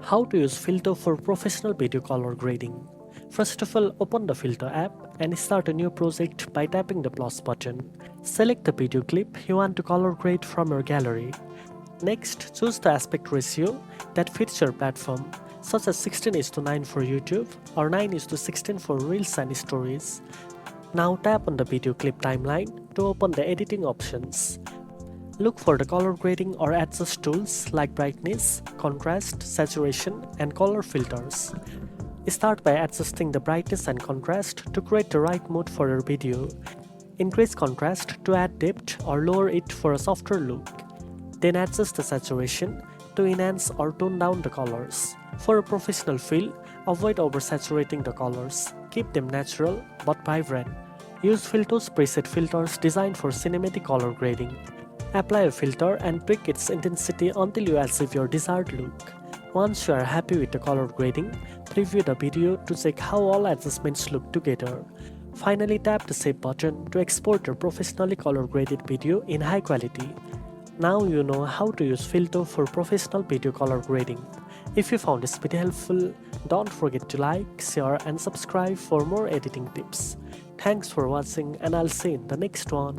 How to use Filto for professional video color grading. First of all, open the Filto app and start a new project by tapping the plus button. Select the video clip you want to color grade from your gallery. Next, choose the aspect ratio that fits your platform, such as 16:9 for YouTube or 9:16 for Reels and Stories. Now tap on the video clip timeline to open the editing options. Look for the color grading or adjust tools like brightness, contrast, saturation, and color filters. Start by adjusting the brightness and contrast to create the right mood for your video. Increase contrast to add depth or lower it for a softer look. Then adjust the saturation to enhance or tone down the colors. For a professional feel, avoid oversaturating the colors. Keep them natural but vibrant. Use Filto's preset filters designed for cinematic color grading. Apply a filter and tweak its intensity until you achieve your desired look. Once you are happy with the color grading, preview the video to check how all adjustments look together. Finally, tap the Save button to export your professionally color graded video in high quality. Now you know how to use Filto for professional video color grading. If you found this video helpful, don't forget to like, share and subscribe for more editing tips. Thanks for watching and I'll see you in the next one.